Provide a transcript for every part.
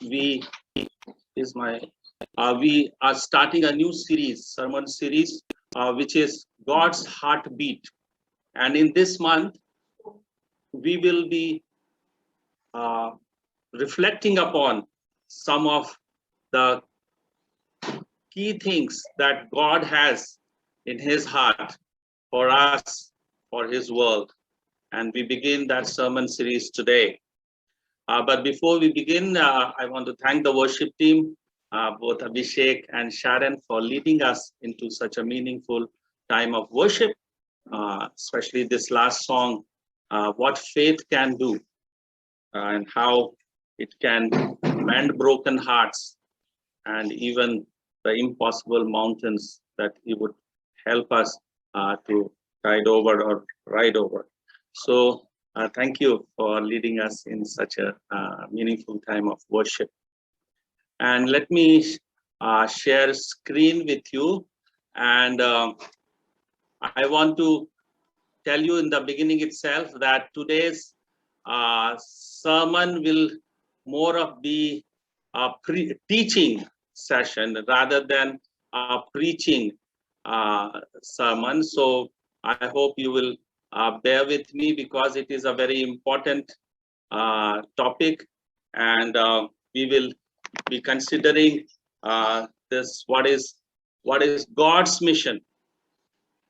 we is my we are starting a new series, sermon series, which is God's Heartbeat. And in this month, we will be reflecting upon some of the key things that God has in his heart for us, for his world. And we begin that sermon series today. But before we begin, I want to thank the worship team, both Abhishek and Sharon, for leading us into such a meaningful time of worship, especially this last song, What Faith Can Do, and how it can mend broken hearts and even the impossible mountains that he would help us to ride over. So thank you for leading us in such a meaningful time of worship. And let me share screen with you. And I want to tell you in the beginning itself that today's sermon will more of be a teaching session rather than a preaching sermon. So I hope you will bear with me, because it is a very important topic, and we will be considering this what is God's mission.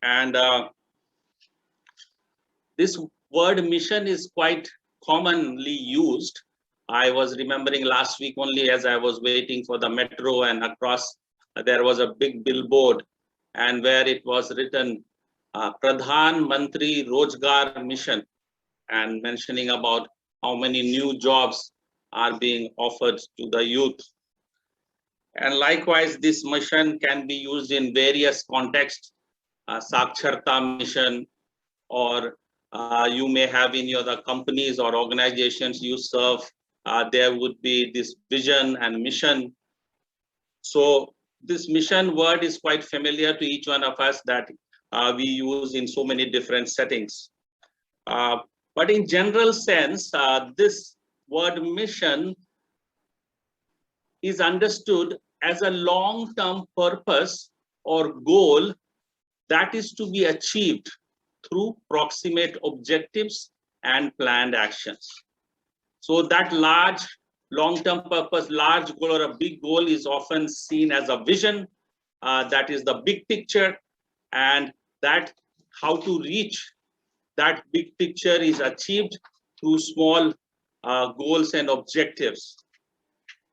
And this word mission is quite commonly used. I was remembering last week only, as I was waiting for the metro, and across there was a big billboard, and where it was written Pradhan Mantri Rozgar Mission, and mentioning about how many new jobs are being offered to the youth. And likewise, this mission can be used in various contexts, Saksharta mission, or you may have in your the companies or organizations you serve, there would be this vision and mission. So this mission word is quite familiar to each one of us, that we use in so many different settings. But in general sense, this word mission is understood as a long-term purpose or goal that is to be achieved through proximate objectives and planned actions. So that large long-term purpose, large goal or a big goal is often seen as a vision, that is the big picture, and that how to reach that big picture is achieved through small goals and objectives.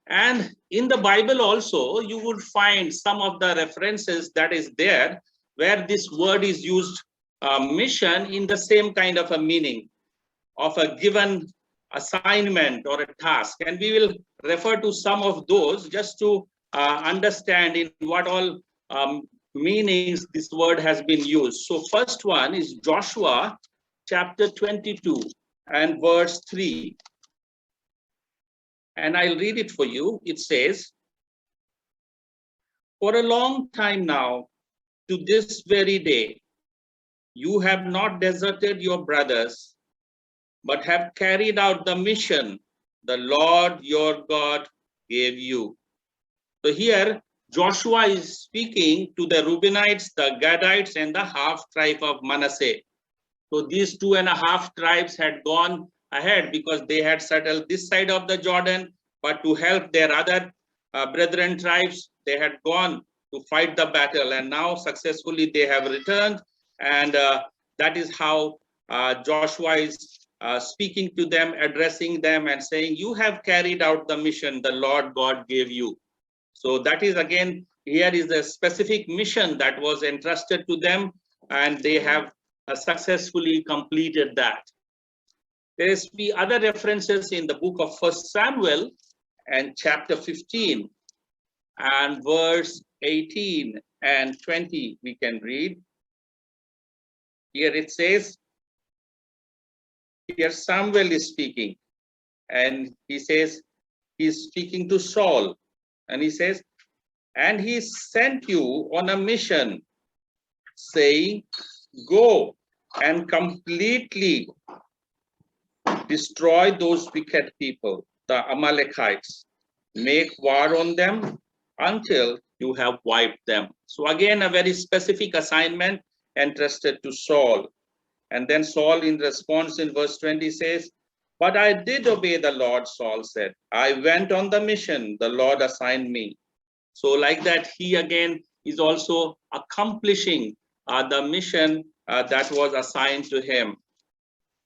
And in the Bible also, you would find some of the references that is there where this word is used, mission, in the same kind of a meaning of a given assignment or a task. And we will refer to some of those just to understand in what all meanings this word has been used. So first one is Joshua chapter 22 and verse 3. And I'll read it for you. It says, "For a long time now, to this very day, you have not deserted your brothers, but have carried out the mission the Lord your God gave you." So here, Joshua is speaking to the Reubenites, the Gadites, and the half tribe of Manasseh. So these 2.5 tribes had gone ahead because they had settled this side of the Jordan, but to help their other brethren tribes, they had gone to fight the battle, and now successfully they have returned. And that is how Joshua is speaking to them, addressing them and saying, you have carried out the mission the Lord God gave you. So that is, again, here is a specific mission that was entrusted to them, and they have successfully completed that. There is other references in the book of 1 Samuel and chapter 15 and verse 18 and 20, we can read. Here it says, here Samuel is speaking, and he says, he's speaking to Saul, and he says, "And he sent you on a mission, saying, go and completely destroy those wicked people, the Amalekites, make war on them until you have wiped them. So again, a very specific assignment entrusted to Saul. And then Saul in response in verse 20 says, but I did obey the Lord, Saul said. I went on the mission the Lord assigned me. So like that, he again is also accomplishing the mission that was assigned to him.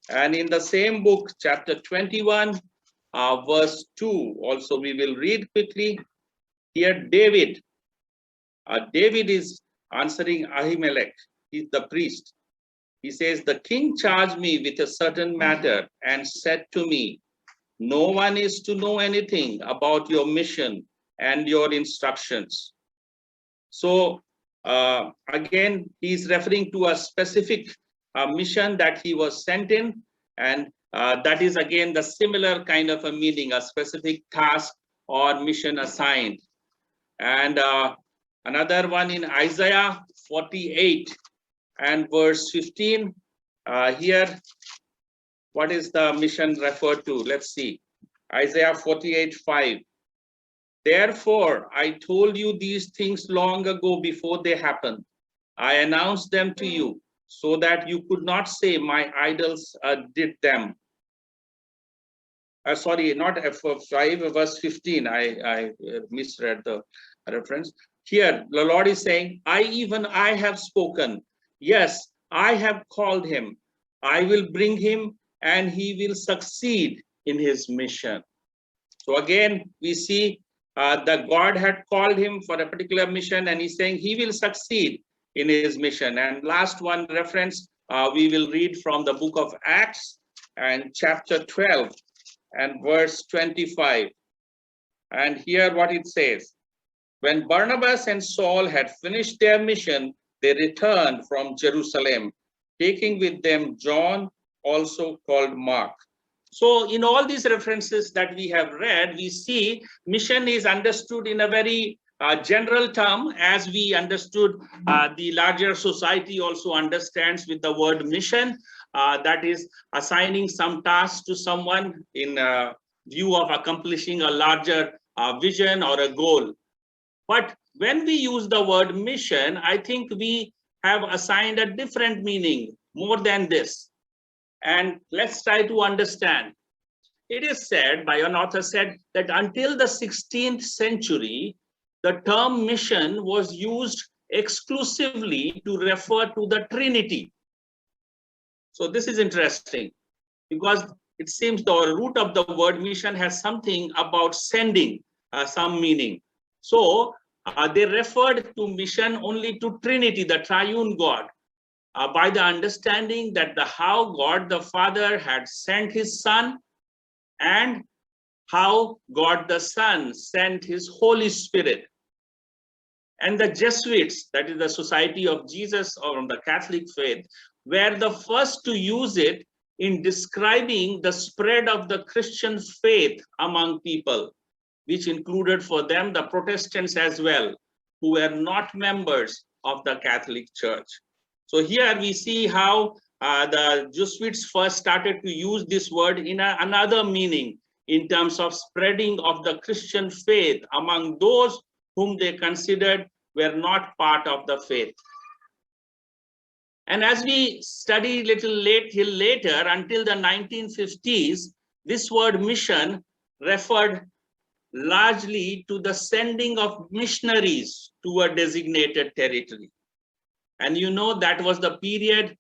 And in the same book, chapter 21, verse 2, also we will read quickly. Here, David is answering Ahimelech. He's the priest. He says, the king charged me with a certain matter and said to me, no one is to know anything about your mission and your instructions. So again, he's referring to a specific mission that he was sent in, and that is again the similar kind of a meaning, a specific task or mission assigned. And another one in Isaiah 48 and verse 15, here, what is the mission referred to? Let's see. Isaiah 48:5. Therefore, I told you these things long ago before they happened. I announced them to you so that you could not say my idols did them. Sorry, not F5, verse 15. I misread the reference. Here, the Lord is saying, I have spoken. Yes, I have called him. I will bring him and he will succeed in his mission. So again, we see that God had called him for a particular mission, and he's saying he will succeed in his mission. And last one reference, we will read from the book of Acts and chapter 12 and verse 25. And here what it says, when Barnabas and Saul had finished their mission, they returned from Jerusalem, taking with them John, also called Mark. So in all these references that we have read, we see mission is understood in a very general term, as we understood the larger society also understands with the word mission, that is assigning some task to someone in view of accomplishing a larger vision or a goal. But when we use the word mission, I think we have assigned a different meaning more than this. And let's try to understand. It is said, by an author said, that until the 16th century, the term mission was used exclusively to refer to the Trinity. So this is interesting, because it seems the root of the word mission has something about sending, some meaning. So they referred to mission only to Trinity, the triune God. By the understanding that how God the Father had sent his Son, and how God the Son sent his Holy Spirit. And the Jesuits, that is the Society of Jesus or the Catholic faith, were the first to use it in describing the spread of the Christian faith among people, which included for them the Protestants as well, who were not members of the Catholic Church. So here we see how the Jesuits first started to use this word in another meaning, in terms of spreading of the Christian faith among those whom they considered were not part of the faith. And as we study later, until the 1950s, this word mission referred largely to the sending of missionaries to a designated territory. And you know that was the period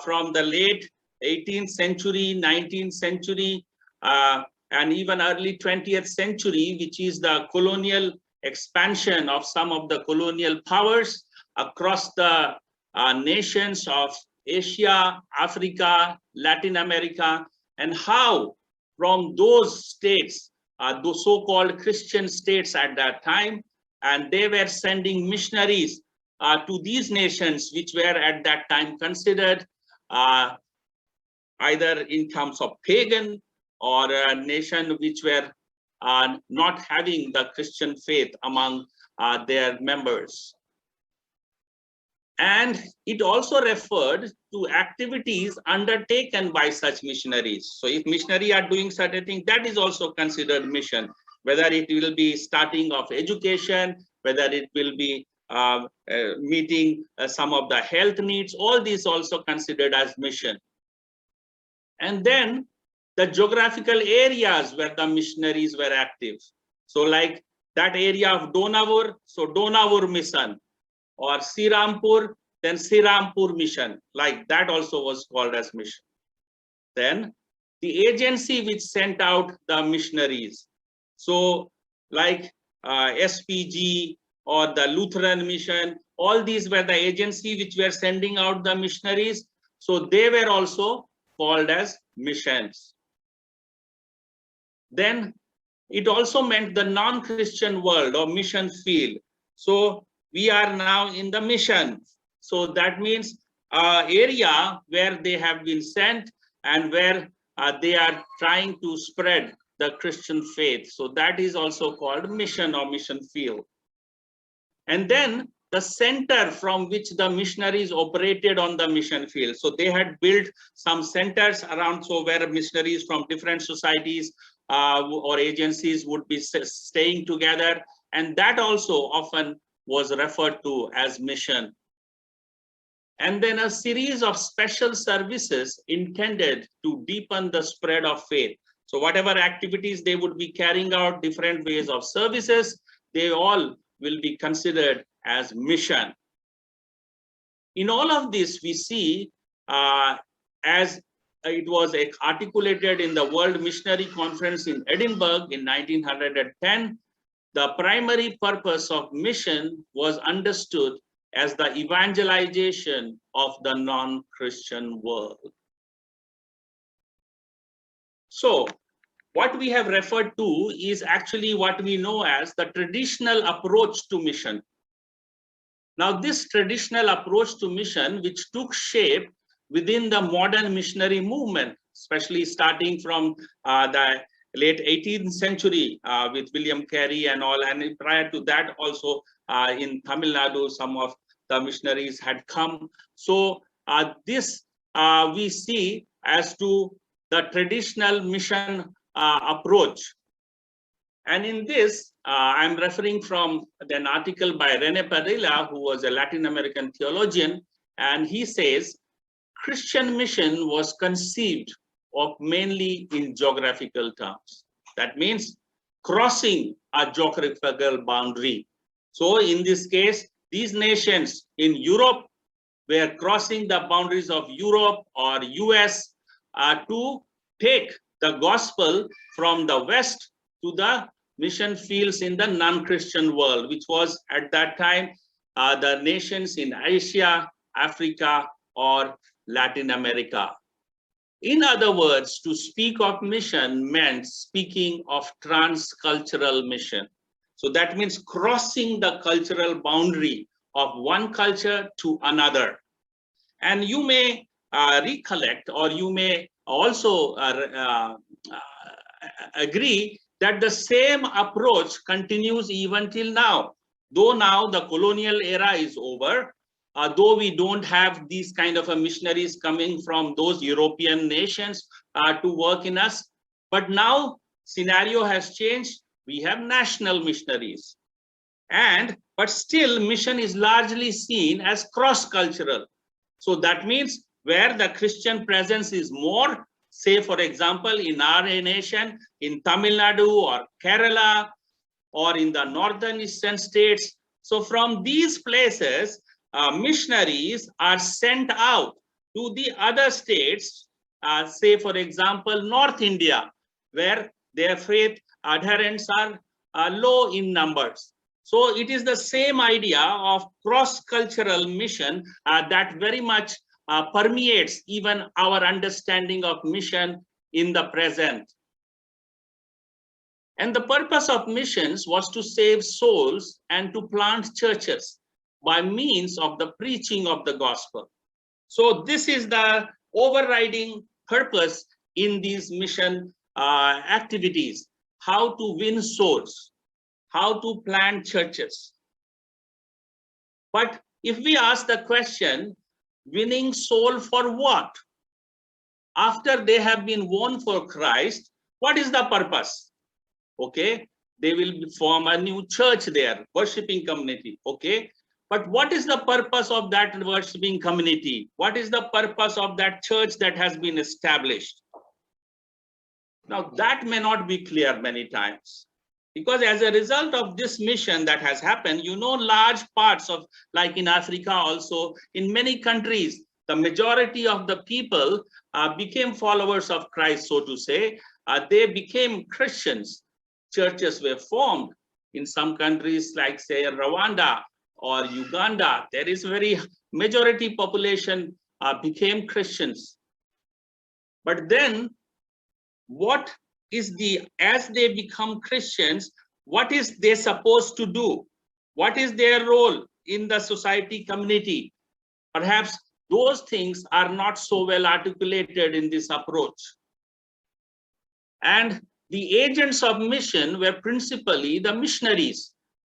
from the late 18th century, 19th century, and even early 20th century, which is the colonial expansion of some of the colonial powers across the nations of Asia, Africa, Latin America, and how from those states, those so-called Christian states at that time, and they were sending missionaries to these nations, which were at that time considered either in terms of pagan or a nation which were not having the Christian faith among their members. And it also referred to activities undertaken by such missionaries. So if missionaries are doing certain things, that is also considered mission. whether it will be starting of education, whether it will be meeting some of the health needs, all these also considered as mission. And then the geographical areas where the missionaries were active. So like that area of Donavur, so Donavur mission, or Sirampur, then Sirampur mission, like that also was called as mission. Then the agency which sent out the missionaries, so like SPG or the Lutheran mission, all these were the agency which were sending out the missionaries, so they were also called as missions. Then it also meant the non-Christian world or mission field. So we are now in the mission. So that means area where they have been sent and where they are trying to spread the Christian faith. So that is also called mission or mission field. And then the center from which the missionaries operated on the mission field. So they had built some centers around, so where missionaries from different societies or agencies would be staying together. And that also often was referred to as mission. And then a series of special services intended to deepen the spread of faith. So whatever activities they would be carrying out, different ways of services, they all will be considered as mission. In all of this, we see as it was articulated in the World Missionary Conference in Edinburgh in 1910, the primary purpose of mission was understood as the evangelization of the non-Christian world. So what we have referred to is actually what we know as the traditional approach to mission. Now, this traditional approach to mission, which took shape within the modern missionary movement, especially starting from the late 18th century with William Carey and all, and prior to that also in Tamil Nadu, some of the missionaries had come. So this we see as to the traditional mission approach. And in this, I'm referring from an article by Rene Padilla, who was a Latin American theologian, and he says, Christian mission was conceived of mainly in geographical terms. That means crossing a geographical boundary. So in this case, these nations in Europe were crossing the boundaries of Europe or US to take the gospel from the West to the mission fields in the non-Christian world, which was at that time the nations in Asia, Africa, or Latin America. In other words, to speak of mission meant speaking of transcultural mission. So that means crossing the cultural boundary of one culture to another. And you may recollect, or you may also agree that the same approach continues even till now. Though now the colonial era is over, though we don't have these kind of missionaries coming from those European nations to work in us, but now scenario has changed. We have national missionaries, but still mission is largely seen as cross-cultural. So that means where the Christian presence is more, say for example in our nation, in Tamil Nadu or Kerala or in the northern eastern states. So from these places, missionaries are sent out to the other states, say for example North India, where their faith adherents are low in numbers. So it is the same idea of cross-cultural mission that very much permeates even our understanding of mission in the present. And the purpose of missions was to save souls and to plant churches by means of the preaching of the gospel. So this is the overriding purpose in these mission activities: how to win souls, how to plant churches. But if we ask the question, winning soul for what? After they have been won for Christ, what is the purpose? Okay, they will form a new church there, worshipping community. Okay, but what is the purpose of that worshipping community? What is the purpose of that church that has been established? Now that may not be clear many times, because as a result of this mission that has happened, large parts of, like in Africa also, in many countries, the majority of the people became followers of Christ, so to say. They became Christians. Churches were formed in some countries like, say, Rwanda or Uganda. There is very majority population became Christians. But then what is as they become Christians, what is they supposed to do? What is their role in the society community? Perhaps those things are not so well articulated in this approach. And the agents of mission were principally the missionaries,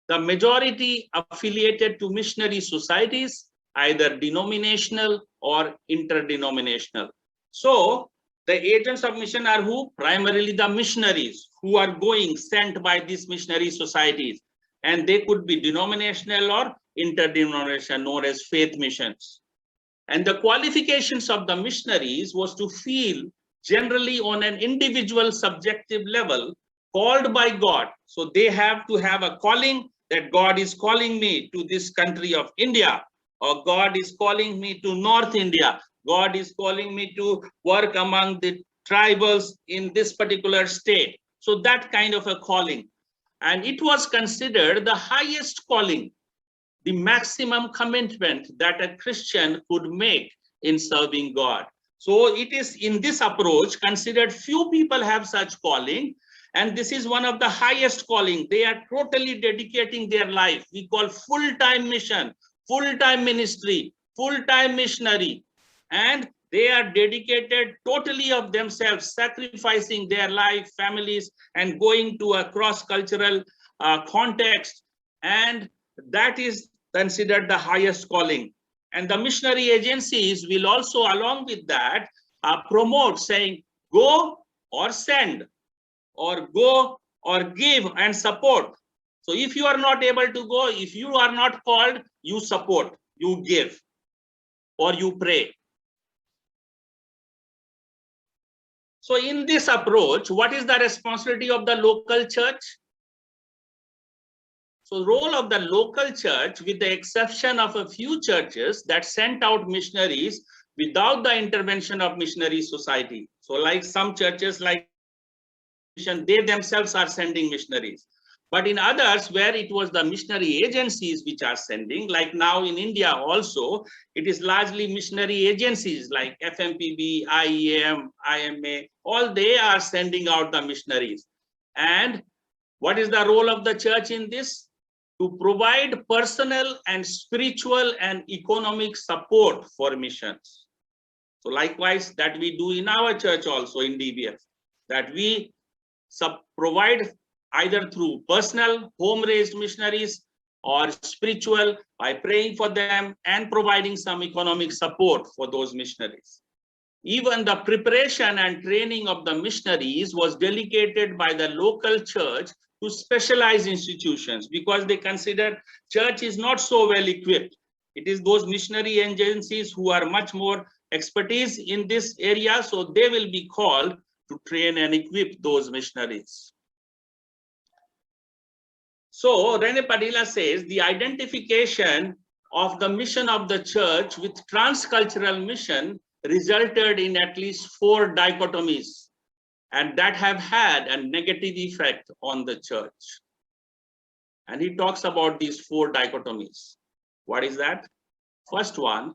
the majority affiliated to missionary societies, either denominational or interdenominational. So the agents of mission are who? Primarily the missionaries who are going, sent by these missionary societies. And they could be denominational or interdenominational, known as faith missions. And the qualifications of the missionaries was to feel generally on an individual subjective level called by God. So they have to have a calling that God is calling me to this country of India, or God is calling me to North India. God is calling me to work among the tribals in this particular state. So that kind of a calling. And it was considered the highest calling, the maximum commitment that a Christian could make in serving God. So it is in this approach considered few people have such calling, and this is one of the highest calling. They are totally dedicating their life. We call full-time mission, full-time ministry, full-time missionary, and they are dedicated totally of themselves, sacrificing their life, families, and going to a cross-cultural context, and that is considered the highest calling. And the missionary agencies will also, along with that, promote, saying, go or send, or go or give and support. So if you are not able to go, if you are not called, you support, you give, or you pray. So in this approach, what is the responsibility of the local church? So the role of the local church, with the exception of a few churches that sent out missionaries without the intervention of missionary society. So like some churches, like they themselves are sending missionaries. But in others, where it was the missionary agencies which are sending, like now in India also, it is largely missionary agencies like FMPB, IEM, IMA, all they are sending out the missionaries. And what is the role of the church in this? To provide personal and spiritual and economic support for missions. So likewise, that we do in our church also in DBF, that we provide either through personal home-raised missionaries or spiritual by praying for them and providing some economic support for those missionaries. Even the preparation and training of the missionaries was delegated by the local church to specialized institutions, because they consider church is not so well equipped. It is those missionary agencies who are much more expertise in this area, so they will be called to train and equip those missionaries. So Rene Padilla says the identification of the mission of the church with transcultural mission resulted in at least 4 dichotomies, and that have had a negative effect on the church. And he talks about these 4 dichotomies. What is that? First one,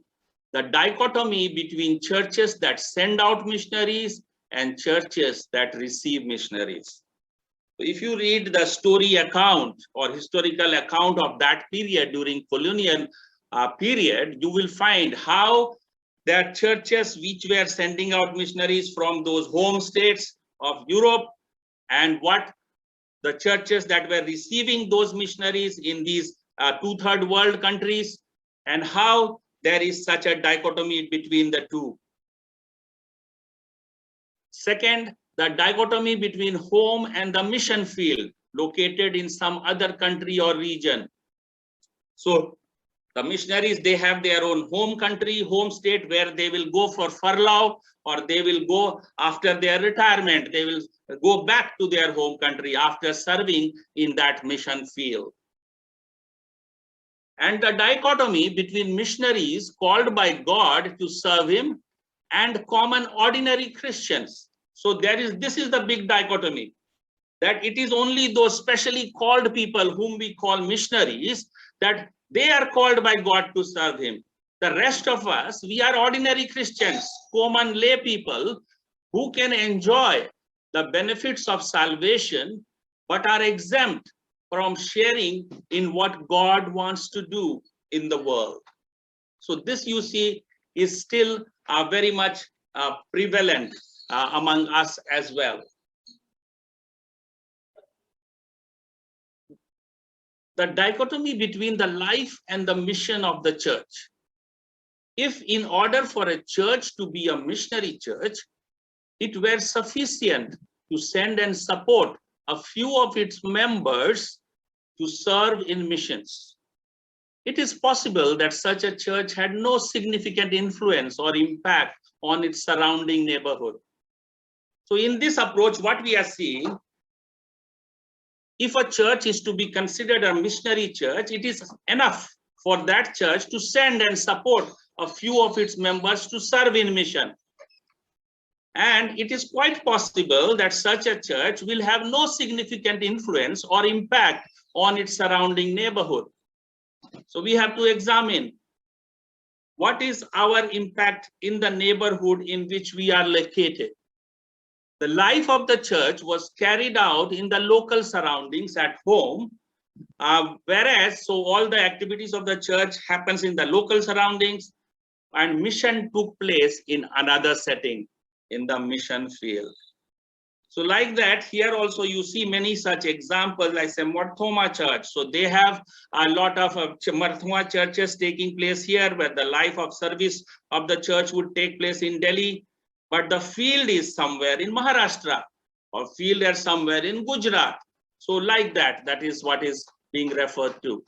the dichotomy between churches that send out missionaries and churches that receive missionaries. If you read the story account or historical account of that period during colonial period, you will find how there are churches which were sending out missionaries from those home states of Europe, and what the churches that were receiving those missionaries in these 2/3 world countries, and how there is such a dichotomy between the two. Second, the dichotomy between home and the mission field. located in some other country or region. So the missionaries, they have their own home country, home state, where they will go for furlough, or they will go after their retirement. They will go back to their home country after serving in that mission field. And the dichotomy between missionaries called by God to serve him and common ordinary Christians. So this is the big dichotomy, that it is only those specially called people whom we call missionaries, that they are called by God to serve him. The rest of us, we are ordinary Christians, common lay people who can enjoy the benefits of salvation, but are exempt from sharing in what God wants to do in the world. So this, you see, is still very much prevalent among us as well. The dichotomy between the life and the mission of the church. If in order for a church to be a missionary church, it were sufficient to send and support a few of its members to serve in missions, it is possible that such a church had no significant influence or impact on its surrounding neighborhood. So in this approach, what we are seeing, if a church is to be considered a missionary church, it is enough for that church to send and support a few of its members to serve in mission. And it is quite possible that such a church will have no significant influence or impact on its surrounding neighborhood. So we have to examine what is our impact in the neighborhood in which we are located. The life of the church was carried out in the local surroundings at home, whereas so all the activities of the church happens in the local surroundings, and mission took place in another setting, in the mission field. So like that, here also you see many such examples, like say Marthoma Church. So they have a lot of Marthoma churches taking place here, where the life of service of the church would take place in Delhi, but the field is somewhere in Maharashtra, or field is somewhere in Gujarat. So like that, that is what is being referred to.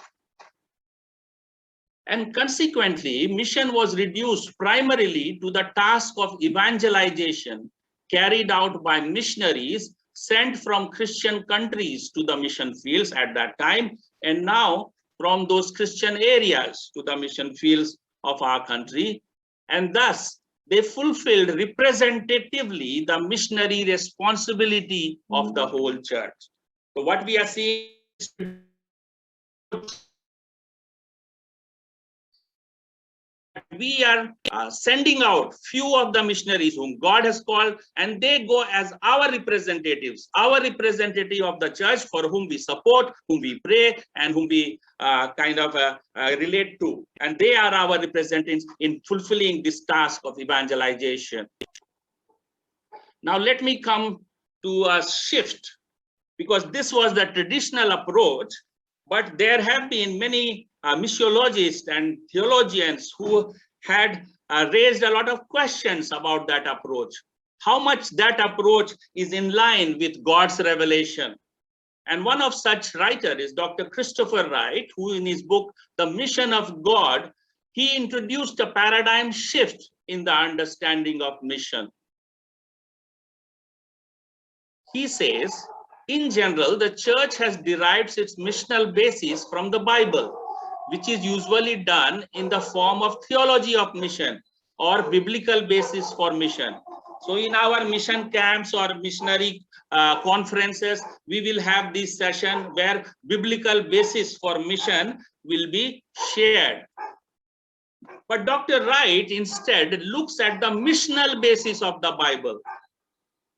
And consequently, mission was reduced primarily to the task of evangelization carried out by missionaries sent from Christian countries to the mission fields at that time, and now from those Christian areas to the mission fields of our country. And thus, they fulfilled representatively the missionary responsibility of the whole church. So what we are seeing is we are sending out few of the missionaries whom God has called, and they go as our representatives, our representative of the church, for whom we support, whom we pray, and whom we relate to. And they are our representatives in fulfilling this task of evangelization. Now let me come to a shift, because this was the traditional approach, but there have been many missiologists and theologians who had raised a lot of questions about that approach. How much that approach is in line with God's revelation. And one of such writers is Dr. Christopher Wright, who in his book, The Mission of God, he introduced a paradigm shift in the understanding of mission. He says, in general, the church has derived its missional basis from the Bible, which is usually done in the form of theology of mission or biblical basis for mission. So in our mission camps or missionary conferences, we will have this session where biblical basis for mission will be shared. But Dr. Wright instead looks at the missional basis of the Bible.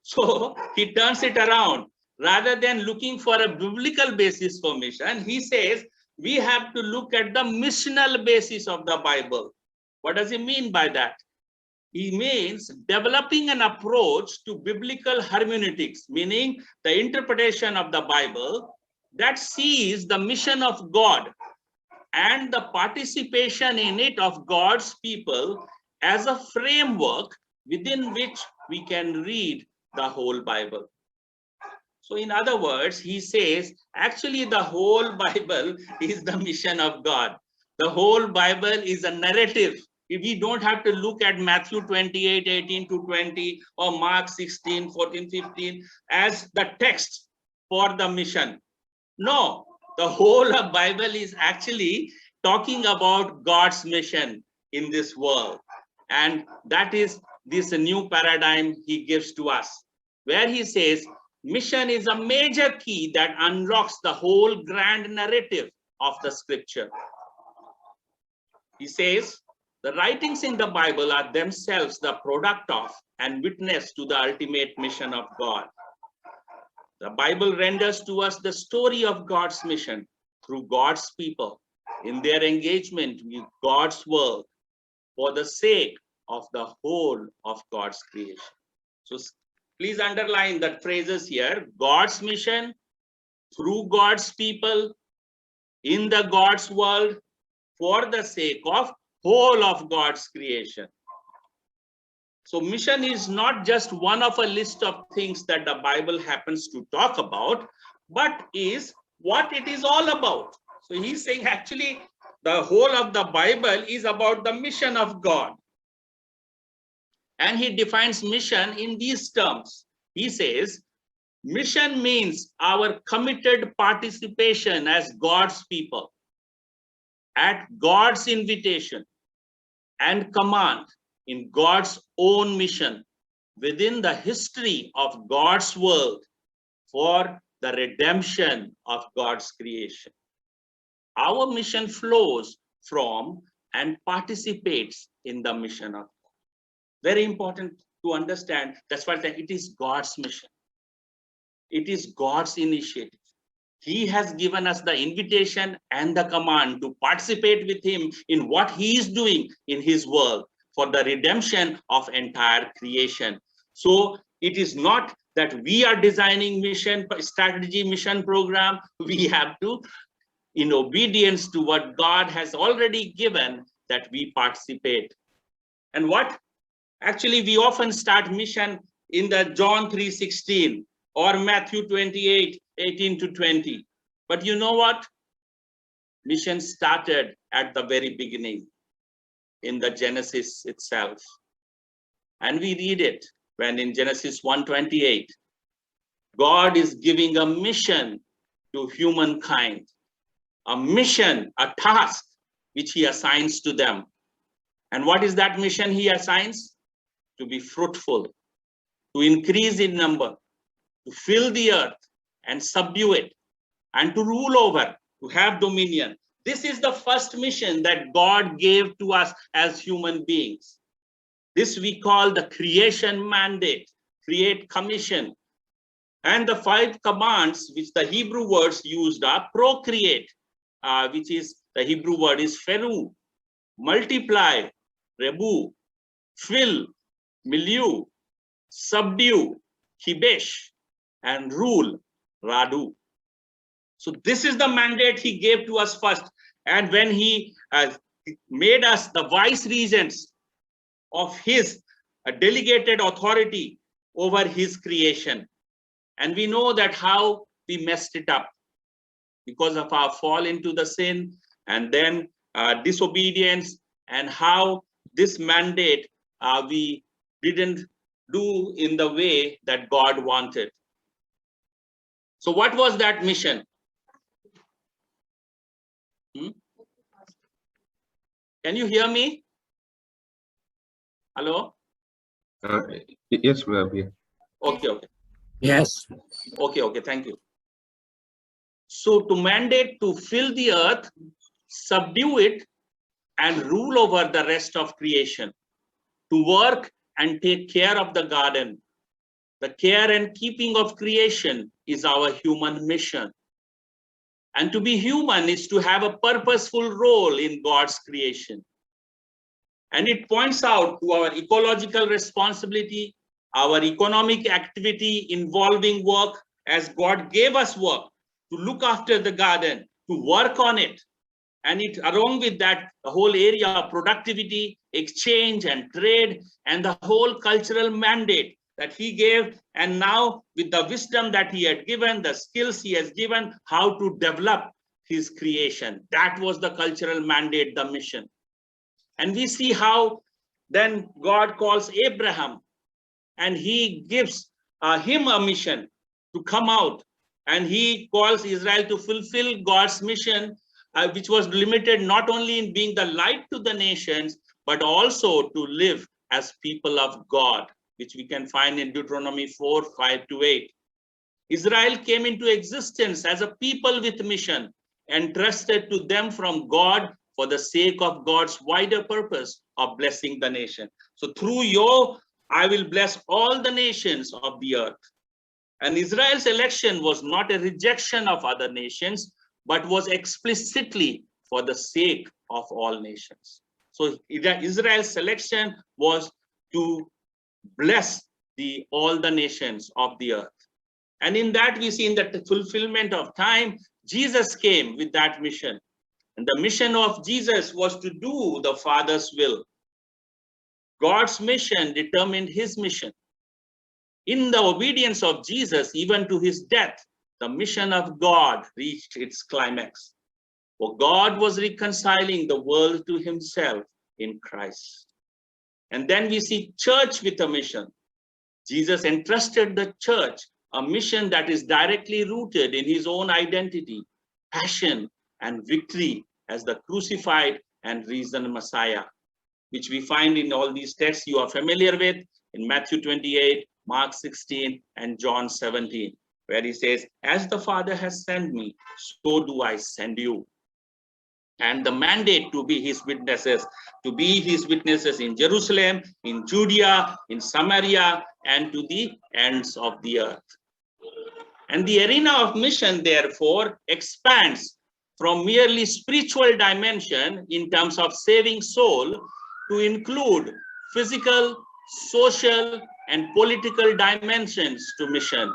So he turns it around. Rather than looking for a biblical basis for mission, he says, we have to look at the missional basis of the Bible. What does he mean by that? He means developing an approach to biblical hermeneutics, meaning the interpretation of the Bible that sees the mission of God and the participation in it of God's people as a framework within which we can read the whole Bible. So in other words, he says, actually the whole Bible is the mission of God. The whole Bible is a narrative. We don't have to look at Matthew 28, 18 to 20 or Mark 16, 14, 15 as the text for the mission. No, the whole of Bible is actually talking about God's mission in this world. And that is this new paradigm he gives to us, where he says, mission is a major key that unlocks the whole grand narrative of the scripture. He says, the writings in the Bible are themselves the product of and witness to the ultimate mission of God. The Bible renders to us the story of God's mission through God's people in their engagement with God's world for the sake of the whole of God's creation. So please underline that phrases here: God's mission through God's people in the God's world for the sake of whole of God's creation. So mission is not just one of a list of things that the Bible happens to talk about, but is what it is all about. So he's saying actually the whole of the Bible is about the mission of God. And he defines mission in these terms. He says, mission means our committed participation as God's people at God's invitation and command in God's own mission within the history of God's world for the redemption of God's creation. Our mission flows from and participates in the mission of God. Very important to understand. That's why it is God's mission. It is God's initiative. He has given us the invitation and the command to participate with him in what he is doing in his world for the redemption of entire creation. So it is not that we are designing mission strategy, mission program. We have to, in obedience to what God has already given, that we participate. And what? Actually, we often start mission in the John 3:16 or Matthew 28, 18 to 20. But you know what? Mission started at the very beginning in the Genesis itself. And we read it when in Genesis 1:28, God is giving a mission to humankind, a mission, a task which he assigns to them. And what is that mission he assigns? To be fruitful, to increase in number, to fill the earth and subdue it, and to rule over, to have dominion. This is the first mission that God gave to us as human beings. This we call the creation mandate, create commission. And the 5 commands which the Hebrew words used are procreate, which is the Hebrew word is feru, multiply, rebu, fill, milieu, subdue, kibesh, and rule, radu. So this is the mandate he gave to us first. And when he made us the vice regents of his delegated authority over his creation. And we know that how we messed it up because of our fall into the sin and then disobedience, and how this mandate we didn't do in the way that God wanted. So what was that mission? Can you hear me? Hello? Yes, we are here. Okay. Yes. Okay, thank you. So to mandate to fill the earth, subdue it, and rule over the rest of creation, to work and take care of the garden. The care and keeping of creation is our human mission. And to be human is to have a purposeful role in God's creation. And it points out to our ecological responsibility, our economic activity involving work, as God gave us work to look after the garden, to work on it. And it, along with that, the whole area of productivity, exchange and trade, and the whole cultural mandate that he gave, and now with the wisdom that he had given, the skills he has given, how to develop his creation. That was the cultural mandate, the mission. And we see how then God calls Abraham, and he gives him a mission to come out, and he calls Israel to fulfill God's mission, which was limited not only in being the light to the nations, but also to live as people of God, which we can find in Deuteronomy 4:5-8. Israel came into existence as a people with mission, entrusted to them from God for the sake of God's wider purpose of blessing the nation. So through you, I will bless all the nations of the earth. And Israel's election was not a rejection of other nations, but was explicitly for the sake of all nations. So Israel's selection was to bless all the nations of the earth. And in that we see, in the fulfillment of time, Jesus came with that mission. And the mission of Jesus was to do the Father's will. God's mission determined his mission. In the obedience of Jesus, even to his death, the mission of God reached its climax. For God was reconciling the world to himself in Christ. And then we see church with a mission. Jesus entrusted the church a mission that is directly rooted in his own identity, passion, and victory as the crucified and risen Messiah, which we find in all these texts you are familiar with, in Matthew 28, Mark 16, and John 17, where he says, as the Father has sent me, so do I send you. And the mandate to be his witnesses, in Jerusalem, in Judea, in Samaria, and to the ends of the earth. And the arena of mission, therefore, expands from merely spiritual dimension in terms of saving soul to include physical, social, and political dimensions to mission.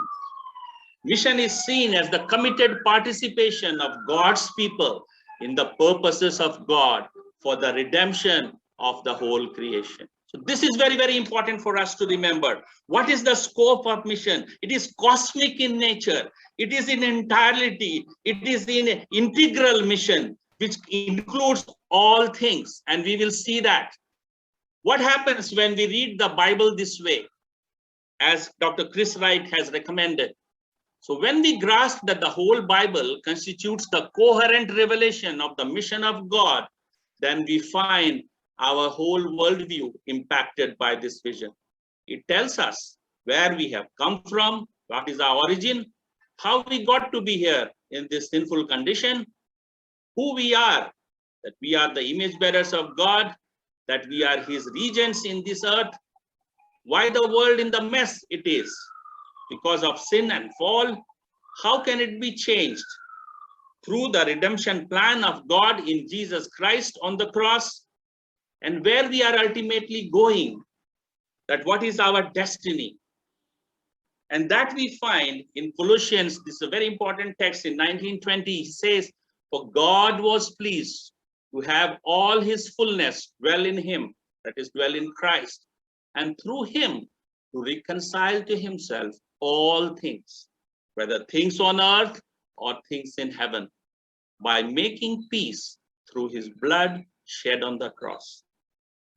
Mission is seen as the committed participation of God's people in the purposes of God for the redemption of the whole creation. So this is very, very important for us to remember. What is the scope of mission? It is cosmic in nature. It is in entirety. It is in integral mission, which includes all things. And we will see that. What happens when we read the Bible this way, as Dr. Chris Wright has recommended? So when we grasp that the whole Bible constitutes the coherent revelation of the mission of God, then we find our whole worldview impacted by this vision. It tells us where we have come from, what is our origin, how we got to be here in this sinful condition, who we are, that we are the image bearers of God, that we are his regents in this earth, why the world in the mess it is, because of sin and fall. How can it be changed? Through the redemption plan of God in Jesus Christ on the cross, and where we are ultimately going, that what is our destiny. And that we find in Colossians. This is a very important text in 19:20. He says, for God was pleased to have all his fullness dwell in him, that is, dwell in Christ, and through him to reconcile to himself all things, whether things on earth or things in heaven, by making peace through his blood shed on the cross.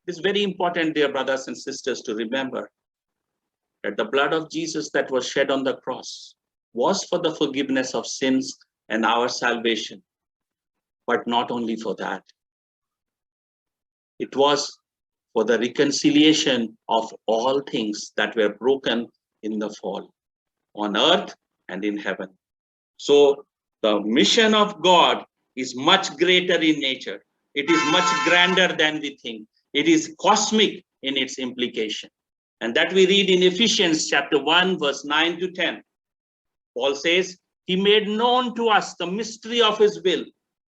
It's very important, dear brothers and sisters, to remember that the blood of Jesus that was shed on the cross was for the forgiveness of sins and our salvation. But not only for that, it was for the reconciliation of all things that were broken in the fall, on earth and in heaven. So the mission of God is much greater in nature. It is much grander than we think. It is cosmic in its implication. And that we read in Ephesians chapter 1, verse 9-10. Paul says, he made known to us the mystery of his will,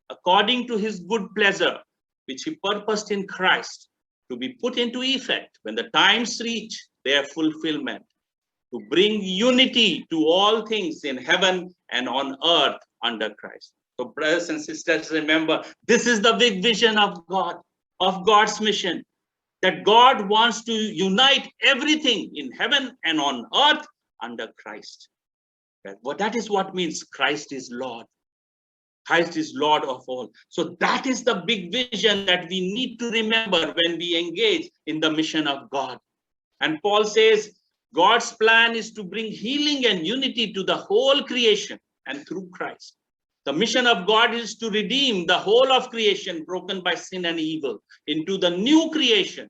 according to his good pleasure, which he purposed in Christ, to be put into effect when the times reach their fulfillment, to bring unity to all things in heaven and on earth under Christ. So brothers and sisters, remember, this is the big vision of God, of God's mission. that God wants to unite everything in heaven and on earth under Christ. That is what means Christ is Lord. Christ is Lord of all. So that is the big vision that we need to remember when we engage in the mission of God. And Paul says, God's plan is to bring healing and unity to the whole creation and through Christ. The mission of God is to redeem the whole of creation broken by sin and evil into the new creation,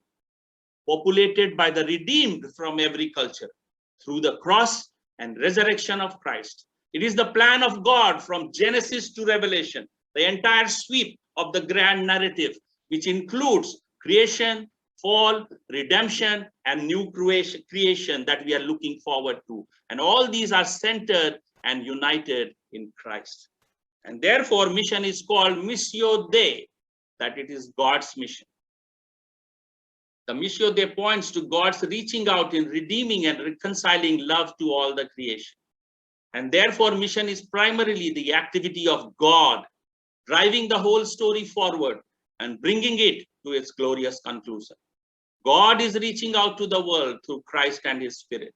populated by the redeemed from every culture through the cross and resurrection of Christ. It is the plan of God from Genesis to Revelation, the entire sweep of the grand narrative, which includes creation, fall, redemption, and new creation that we are looking forward to. And all these are centered and united in Christ. And therefore, mission is called Missio Dei, that it is God's mission. The Missio Dei points to God's reaching out in redeeming and reconciling love to all the creation. And therefore, mission is primarily the activity of God, driving the whole story forward and bringing it to its glorious conclusion. God is reaching out to the world through Christ and his Spirit.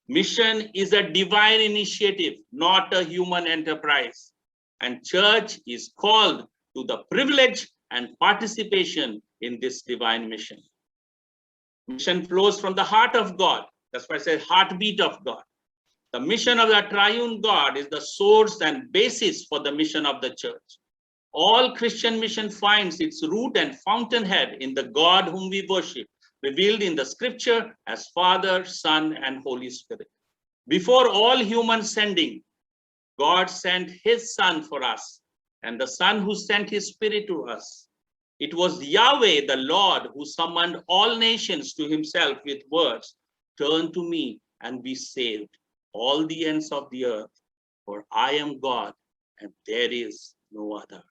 Mission is a divine initiative, not a human enterprise. And church is called to the privilege and participation in this divine mission. Mission flows from the heart of God. That's why I say heartbeat of God. The mission of the triune God is the source and basis for the mission of the church. All Christian mission finds its root and fountainhead in the God whom we worship, revealed in the scripture as Father, Son, and Holy Spirit. Before all human sending, God sent his Son for us, and the Son who sent his Spirit to us. It was Yahweh, the Lord, who summoned all nations to himself with words, "Turn to me and be saved, all the ends of the earth, for I am God and there is no other."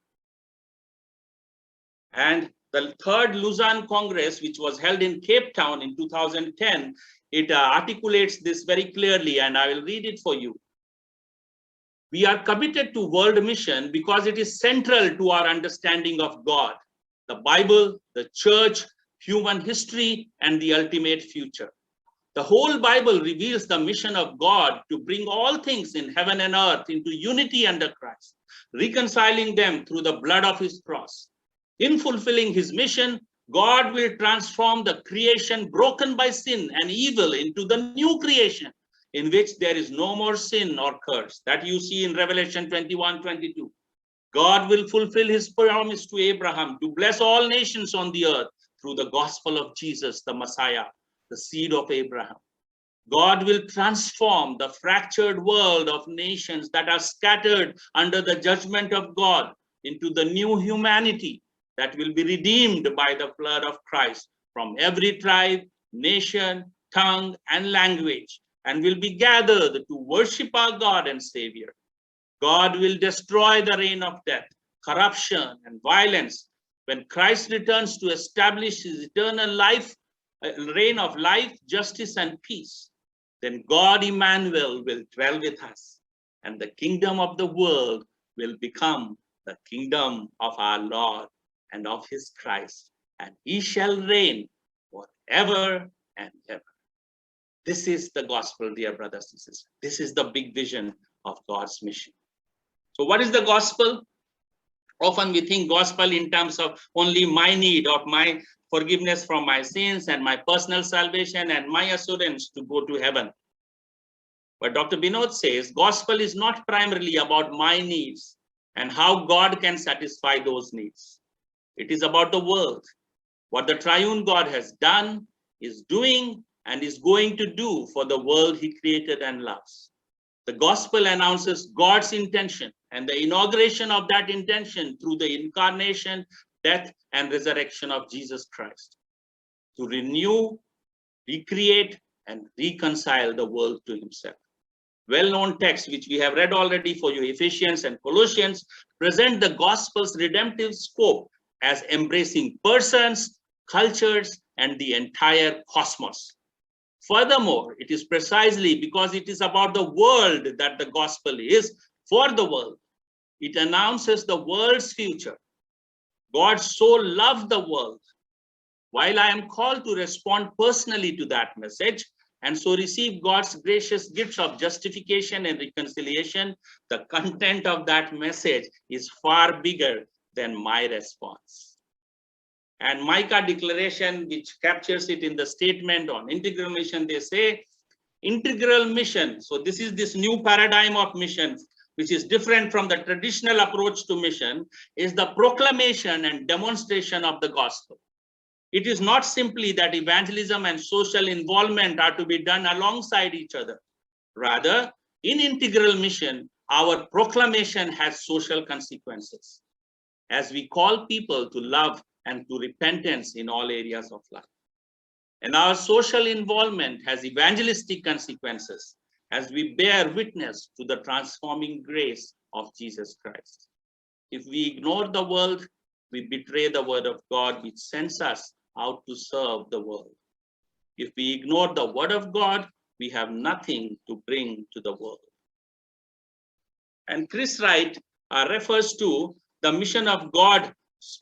And the third Lausanne Congress, which was held in Cape Town in 2010, it articulates this very clearly, and I will read it for you. We are committed to world mission because it is central to our understanding of God, the Bible, the church, human history, and the ultimate future. The whole Bible reveals the mission of God to bring all things in heaven and earth into unity under Christ, reconciling them through the blood of his cross. In fulfilling his mission, God will transform the creation broken by sin and evil into the new creation in which there is no more sin or curse. That you see in Revelation 21:22. God will fulfill his promise to Abraham to bless all nations on the earth through the gospel of Jesus, the Messiah, the seed of Abraham. God will transform the fractured world of nations that are scattered under the judgment of God into the new humanity that will be redeemed by the blood of Christ from every tribe, nation, tongue, and language, and will be gathered to worship our God and Savior. God will destroy the reign of death, corruption, and violence when Christ returns to establish his eternal life, reign of life, justice, and peace. Then God Emmanuel will dwell with us, and the kingdom of the world will become the kingdom of our Lord and of his Christ, and he shall reign forever and ever. This is the gospel, dear brothers and sisters. This is the big vision of God's mission. So what is the gospel? Often we think gospel in terms of only my need, of my forgiveness from my sins and my personal salvation and my assurance to go to heaven. But Dr. Binod says gospel is not primarily about my needs and how God can satisfy those needs. It is about the world, what the triune God has done, is doing, and is going to do for the world he created and loves. The gospel announces God's intention and the inauguration of that intention through the incarnation, death, and resurrection of Jesus Christ, to renew, recreate, and reconcile the world to himself. Well-known texts, which we have read already for you, Ephesians and Colossians, present the gospel's redemptive scope as embracing persons, cultures, and the entire cosmos. Furthermore, it is precisely because it is about the world that the gospel is for the world. It announces the world's future. God so loved the world while I am called to respond personally to that message and so receive God's gracious gifts of justification and reconciliation, the content of that message is far bigger than my response. And Micah declaration, which captures it in the statement on integral mission, they say, integral mission. So this is this new paradigm of mission, which is different from the traditional approach to mission, is the proclamation and demonstration of the gospel. It is not simply that evangelism and social involvement are to be done alongside each other. Rather, in integral mission, our proclamation has social consequences as we call people to love and to repentance in all areas of life. And our social involvement has evangelistic consequences as we bear witness to the transforming grace of Jesus Christ. If we ignore the world, we betray the word of God, which sends us out to serve the world. If we ignore the word of God, we have nothing to bring to the world. And Chris Wright refers to the mission of God's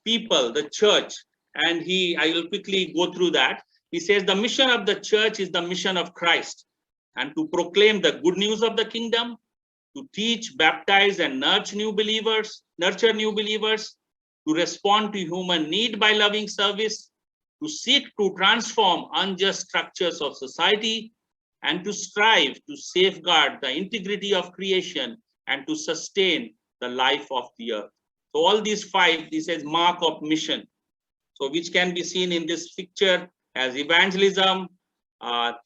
people, the church, and I will quickly go through that. He says the mission of the church is the mission of Christ, and to proclaim the good news of the kingdom, to teach, baptize, and nurture new believers, to respond to human need by loving service, to seek to transform unjust structures of society, and to strive to safeguard the integrity of creation and to sustain the life of the earth. So all these five, this is mark of mission. So which can be seen in this picture as evangelism,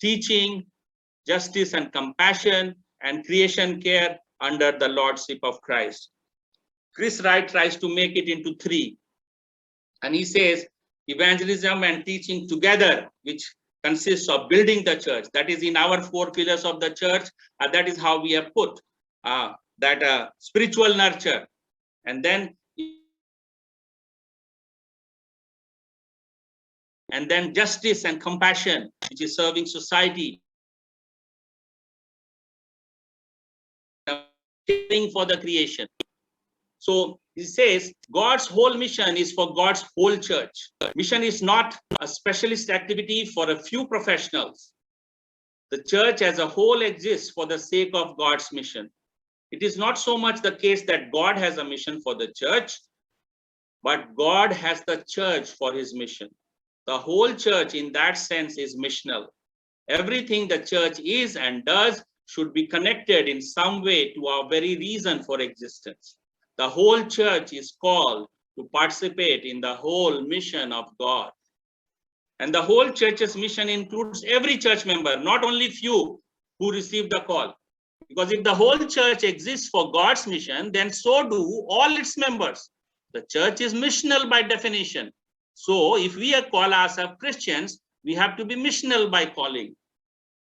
teaching, justice and compassion, and creation care under the lordship of Christ. Chris Wright tries to make it into three. And he says evangelism and teaching together, which consists of building the church. That is in our 4 pillars of the church. That is how we have put that spiritual nurture. And then justice and compassion, which is serving society, caring for the creation. So he says God's whole mission is for God's whole church. Mission is not a specialist activity for a few professionals. The church as a whole exists for the sake of God's mission. It is not so much the case that God has a mission for the church, but God has the church for his mission. The whole church in that sense is missional. Everything the church is and does should be connected in some way to our very reason for existence. The whole church is called to participate in the whole mission of God. And the whole church's mission includes every church member, not only few who receive the call. Because if the whole church exists for God's mission, then so do all its members. The church is missional by definition. So if we call ourselves Christians, we have to be missional by calling.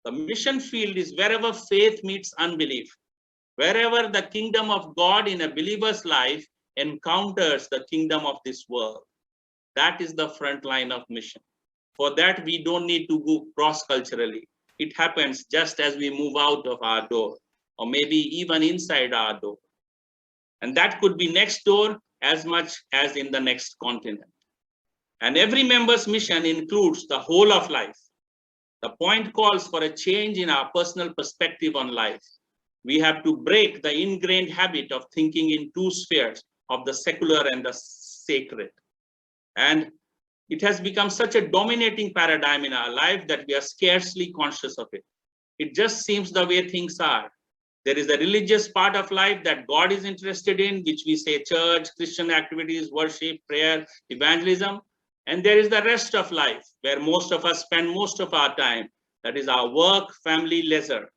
The mission field is wherever faith meets unbelief, wherever the kingdom of God in a believer's life encounters the kingdom of this world. That is the front line of mission. For that, we don't need to go cross-culturally. It happens just as we move out of our door, or maybe even inside our door. And that could be next door as much as in the next continent. And every member's mission includes the whole of life. The point calls for a change in our personal perspective on life. We have to break the ingrained habit of thinking in two spheres, of the secular and the sacred. And it has become such a dominating paradigm in our life that we are scarcely conscious of it. It just seems the way things are. There is a religious part of life that God is interested in, which we say church, Christian activities, worship, prayer, evangelism. And there is the rest of life where most of us spend most of our time. That is our work, family, leisure.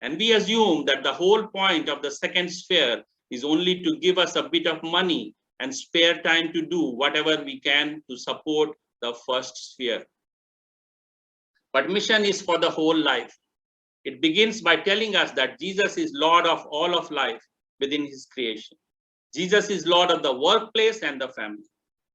And we assume that the whole point of the second sphere is only to give us a bit of money and spare time to do whatever we can to support the first sphere. But mission is for the whole life. It begins by telling us that Jesus is Lord of all of life within his creation. Jesus is Lord of the workplace and the family.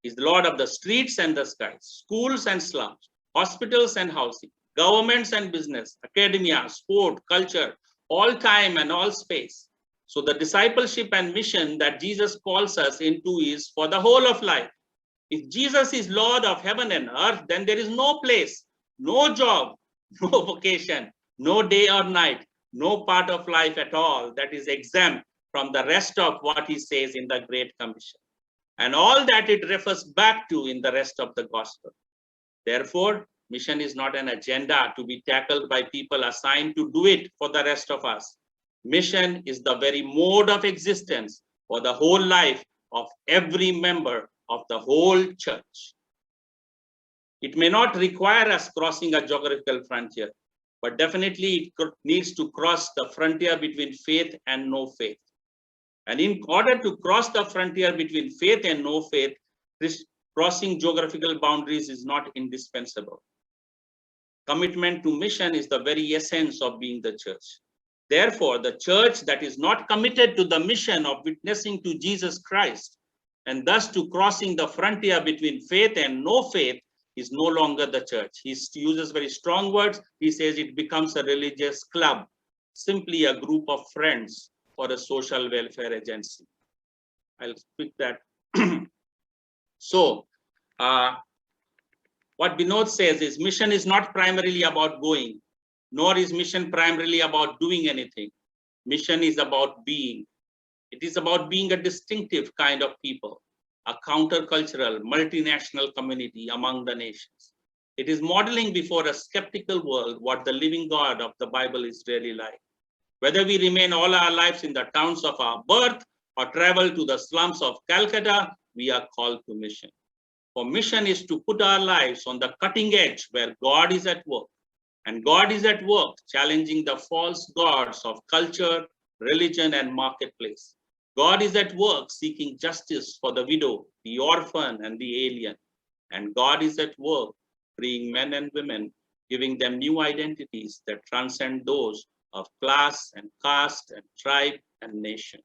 He's the Lord of the streets and the skies, schools and slums, hospitals and housing, governments and business, academia, sport, culture, all time and all space. So the discipleship and mission that Jesus calls us into is for the whole of life. If Jesus is Lord of heaven and earth, then there is no place, no job, no vocation, no day or night, no part of life at all that is exempt from the rest of what he says in the Great Commission, and all that it refers back to in the rest of the gospel. Therefore, mission is not an agenda to be tackled by people assigned to do it for the rest of us. Mission is the very mode of existence for the whole life of every member of the whole church. It may not require us crossing a geographical frontier, but definitely it needs to cross the frontier between faith and no faith. And in order to cross the frontier between faith and no faith, crossing geographical boundaries is not indispensable. Commitment to mission is the very essence of being the church. Therefore, the church that is not committed to the mission of witnessing to Jesus Christ, and thus to crossing the frontier between faith and no faith, is no longer the church. He uses very strong words. He says it becomes a religious club, simply a group of friends for a social welfare agency. I'll speak that. So, what Binod says is mission is not primarily about going, nor is mission primarily about doing anything. Mission is about being. It is about being a distinctive kind of people, a countercultural, multinational community among the nations. It is modeling before a skeptical world what the living God of the Bible is really like. Whether we remain all our lives in the towns of our birth or travel to the slums of Calcutta, we are called to mission. For mission is to put our lives on the cutting edge where God is at work. And God is at work challenging the false gods of culture, religion, and marketplace. God is at work seeking justice for the widow, the orphan, and the alien. And God is at work freeing men and women, giving them new identities that transcend those of class and caste and tribe and nation.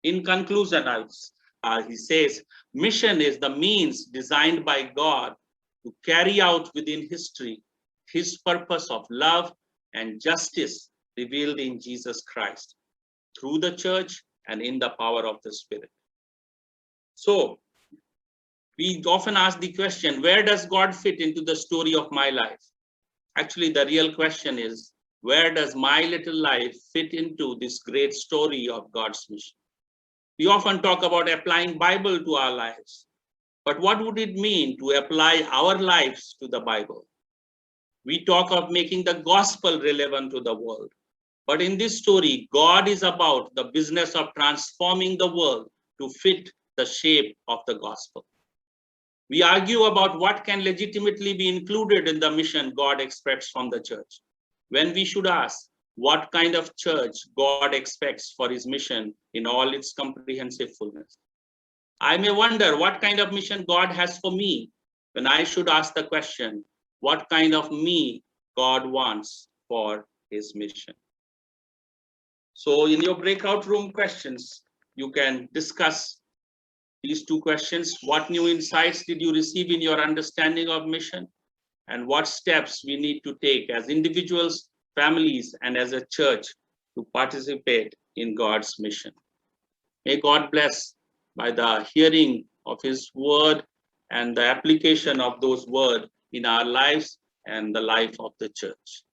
In conclusion, he says, mission is the means designed by God to carry out within history his purpose of love and justice revealed in Jesus Christ through the church and in the power of the Spirit. So, we often ask the question, where does God fit into the story of my life? Actually, the real question is, where does my little life fit into this great story of God's mission? We often talk about applying Bible to our lives, but what would it mean to apply our lives to the Bible? We talk of making the gospel relevant to the world, but in this story, God is about the business of transforming the world to fit the shape of the gospel. We argue about what can legitimately be included in the mission God expects from the church, when we should ask what kind of church God expects for his mission in all its comprehensive fullness. I may wonder what kind of mission God has for me when I should ask the question, what kind of me God wants for his mission. So in your breakout room questions, you can discuss these two questions. What new insights did you receive in your understanding of mission? And what steps we need to take as individuals, families, and as a church to participate in God's mission. May God bless by the hearing of his word and the application of those words in our lives and the life of the church.